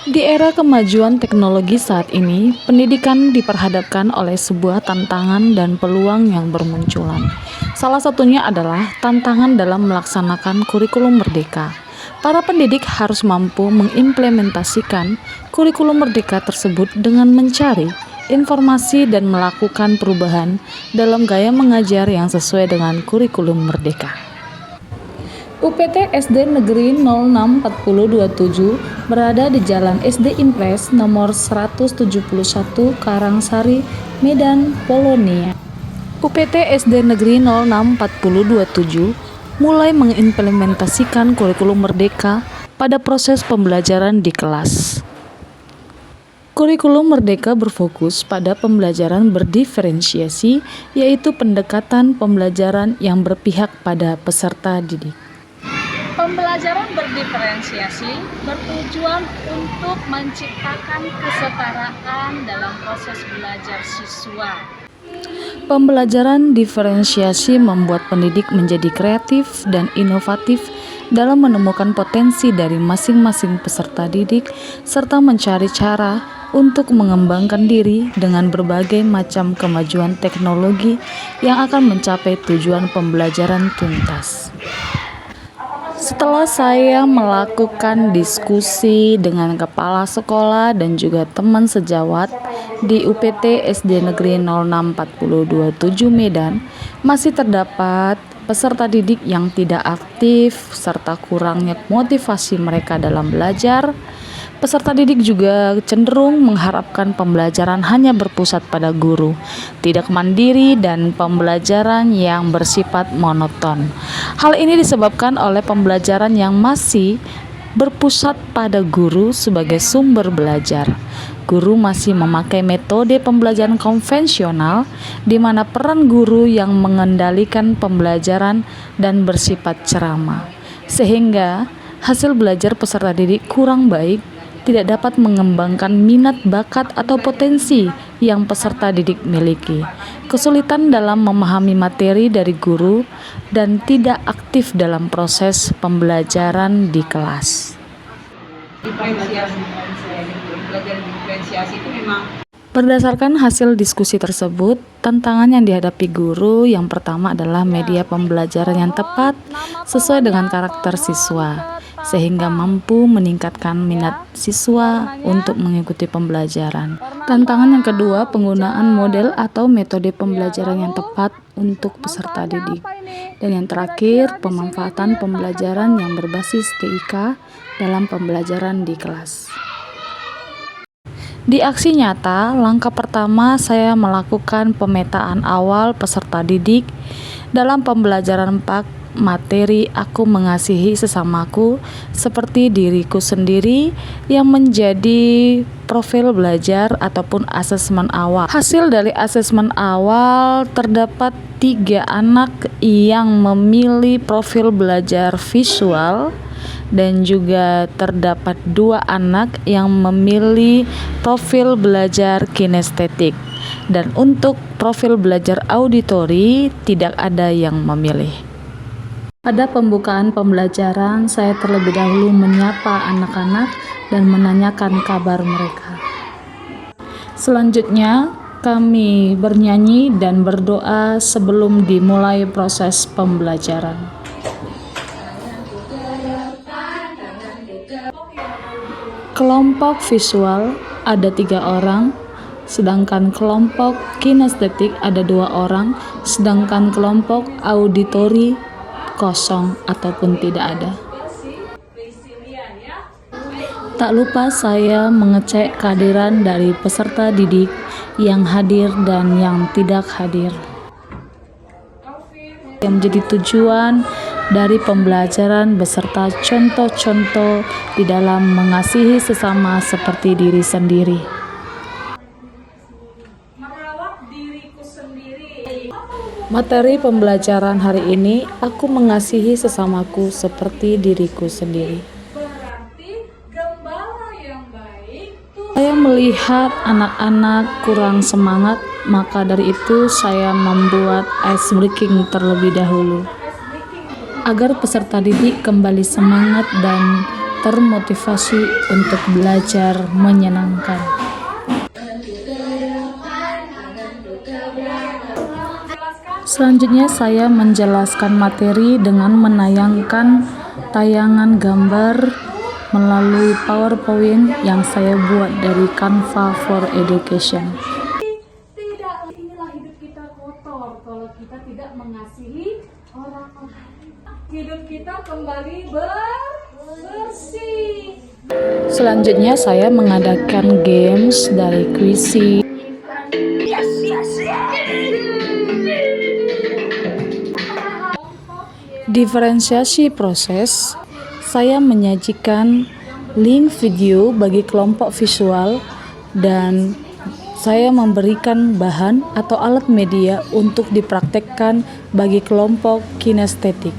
Di era kemajuan teknologi saat ini, pendidikan diperhadapkan oleh sebuah tantangan dan peluang yang bermunculan. Salah satunya adalah tantangan dalam melaksanakan kurikulum merdeka. Para pendidik harus mampu mengimplementasikan kurikulum merdeka tersebut dengan mencari informasi dan melakukan perubahan dalam gaya mengajar yang sesuai dengan kurikulum merdeka. UPT SD Negeri 064027 berada di Jalan SD Impres nomor 171 Karangsari, Medan, Polonia. UPT SD Negeri 064027 mulai mengimplementasikan kurikulum merdeka pada proses pembelajaran di kelas. Kurikulum merdeka berfokus pada pembelajaran berdiferensiasi, yaitu pendekatan pembelajaran yang berpihak pada peserta didik. Pembelajaran berdiferensiasi bertujuan untuk menciptakan kesetaraan dalam proses belajar siswa. Pembelajaran diferensiasi membuat pendidik menjadi kreatif dan inovatif dalam menemukan potensi dari masing-masing peserta didik serta mencari cara untuk mengembangkan diri dengan berbagai macam kemajuan teknologi yang akan mencapai tujuan pembelajaran tuntas. Setelah saya melakukan diskusi dengan kepala sekolah dan juga teman sejawat di UPT SD Negeri 064027 Medan, masih terdapat peserta didik yang tidak aktif serta kurangnya motivasi mereka dalam belajar. Peserta didik juga cenderung mengharapkan pembelajaran hanya berpusat pada guru, tidak mandiri dan pembelajaran yang bersifat monoton. Hal ini disebabkan oleh pembelajaran yang masih berpusat pada guru sebagai sumber belajar. Guru masih memakai metode pembelajaran konvensional di mana peran guru yang mengendalikan pembelajaran dan bersifat ceramah. Sehingga hasil belajar peserta didik kurang baik, tidak dapat mengembangkan minat bakat atau potensi yang peserta didik miliki, kesulitan dalam memahami materi dari guru, dan tidak aktif dalam proses pembelajaran di kelas. Berdasarkan hasil diskusi tersebut, tantangan yang dihadapi guru yang pertama adalah media pembelajaran yang tepat sesuai dengan karakter siswa, sehingga mampu meningkatkan minat siswa untuk mengikuti pembelajaran. Tantangan yang kedua, penggunaan model atau metode pembelajaran yang tepat untuk peserta didik. Dan yang terakhir, pemanfaatan pembelajaran yang berbasis TIK dalam pembelajaran di kelas. Di aksi nyata, langkah pertama saya melakukan pemetaan awal peserta didik dalam pembelajaran materi Aku Mengasihi Sesamaku seperti diriku sendiri yang menjadi profil belajar ataupun asesmen awal. Hasil dari asesmen awal terdapat 3 anak yang memilih profil belajar visual dan juga terdapat 2 anak yang memilih profil belajar kinestetik. Dan untuk profil belajar auditori tidak ada yang memilih. Pada pembukaan pembelajaran, saya terlebih dahulu menyapa anak-anak dan menanyakan kabar mereka. Selanjutnya, kami bernyanyi dan berdoa sebelum dimulai proses pembelajaran. Kelompok visual ada 3 orang, sedangkan kelompok kinestetik ada 2 orang, sedangkan kelompok auditori kosong ataupun tidak ada. Tak lupa saya mengecek kehadiran dari peserta didik yang hadir dan yang tidak hadir. Yang menjadi tujuan dari pembelajaran beserta contoh-contoh di dalam mengasihi sesama seperti diri sendiri. Materi pembelajaran hari ini, aku mengasihi sesamaku seperti diriku sendiri. Saya melihat anak-anak kurang semangat, maka dari itu saya membuat ice breaking terlebih dahulu. Agar peserta didik kembali semangat dan termotivasi untuk belajar menyenangkan. Selanjutnya saya menjelaskan materi dengan menayangkan tayangan gambar melalui PowerPoint yang saya buat dari Canva for Education. Tidak, inilah hidup kita kotor kalau kita tidak mengasihi orang lain. Hidup kita kembali bersih. Selanjutnya saya mengadakan games dari Quizzy. Diferensiasi proses, saya menyajikan link video bagi kelompok visual dan saya memberikan bahan atau alat media untuk dipraktekkan bagi kelompok kinestetik.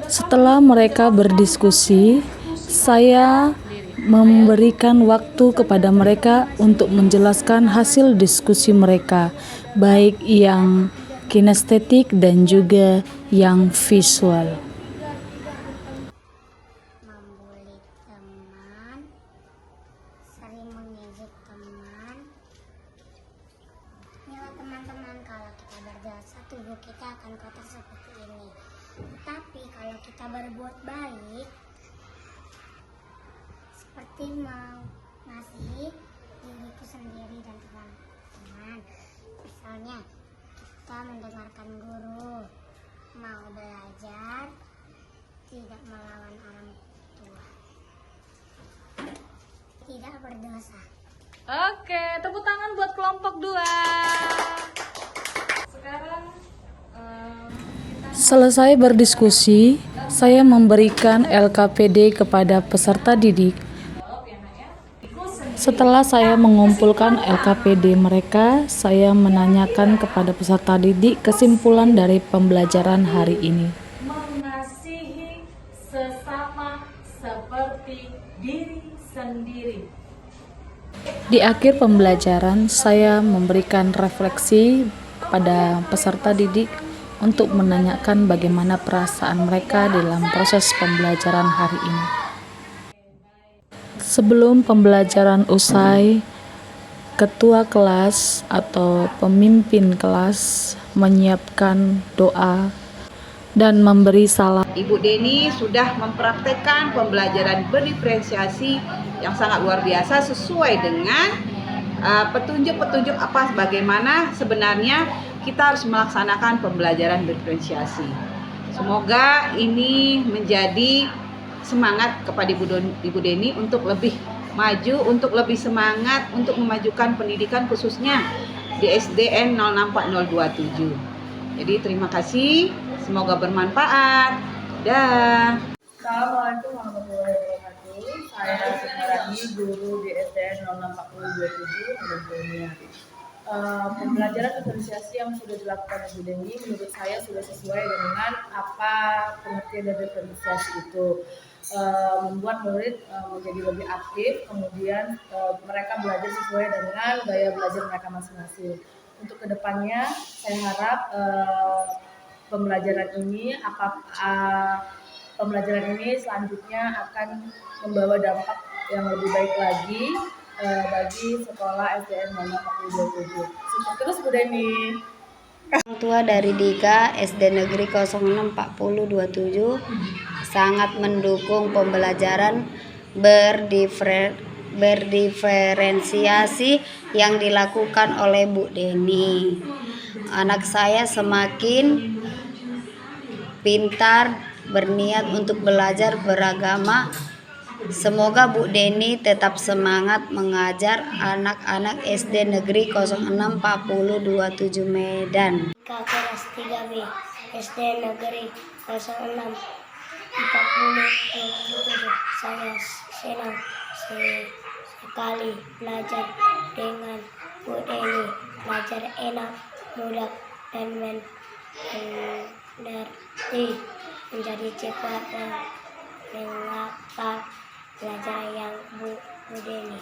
Setelah mereka berdiskusi, saya memberikan waktu kepada mereka untuk menjelaskan hasil diskusi mereka, baik yang kinestetik dan juga yang visual. Membuli teman, sering mengejek teman. Inilah teman-teman, kalau kita berjasa tubuh kita akan kotor seperti ini. Tetapi kalau kita berbuat baik, seperti mengasihi diriku sendiri dan teman-teman. Misalnya, kita mendengarkan guru, mau belajar, tidak melawan orang tua, tidak berdosa. Oke, tepuk tangan buat kelompok 2. Sekarang Selesai berdiskusi, saya memberikan LKPD kepada peserta didik. Setelah saya mengumpulkan LKPD mereka, saya menanyakan kepada peserta didik kesimpulan dari pembelajaran hari ini. mengasihi sesama seperti diri sendiri. Di akhir pembelajaran, saya memberikan refleksi kepada peserta didik untuk menanyakan bagaimana perasaan mereka dalam proses pembelajaran hari ini. Sebelum pembelajaran usai, ketua kelas atau pemimpin kelas menyiapkan doa dan memberi salam. Ibu Deni sudah mempraktekkan pembelajaran berdiferensiasi yang sangat luar biasa sesuai dengan petunjuk-petunjuk bagaimana sebenarnya kita harus melaksanakan pembelajaran berdiferensiasi. Semoga ini menjadi semangat kepada Ibu Deni untuk lebih maju, untuk lebih semangat untuk memajukan pendidikan khususnya di SDN 064027. Jadi terima kasih, semoga bermanfaat. Dah. Assalamualaikum warahmatullahi wabarakatuh. Saya Sumarani, guru di SDN 064027 Indonesia. Pembelajaran diferensiasi yang sudah dilakukan Ibu Deni menurut saya sudah sesuai dengan apa pengertian dari diferensiasi itu. Membuat murid menjadi lebih aktif, kemudian mereka belajar sesuai dengan gaya belajar mereka masing-masing. Untuk kedepannya, saya harap pembelajaran ini selanjutnya akan membawa dampak yang lebih baik lagi bagi sekolah SDN 064027. Sukses terus Bu Deni. Orang tua dari Dika SD Negeri 064027 sangat mendukung pembelajaran berdiferensiasi yang dilakukan oleh Bu Deni. Anak saya semakin pintar, berniat untuk belajar beragama. Semoga Bu Deni tetap semangat mengajar anak-anak SD Negeri 064027 Medan. Kelas 3B SD Negeri 064027. Saya senang sekali belajar dengan Bu Deni. Belajar enak, mudah, dan mengerti, menjadi cepat dan menghafal pelajaran yang Bu Deni.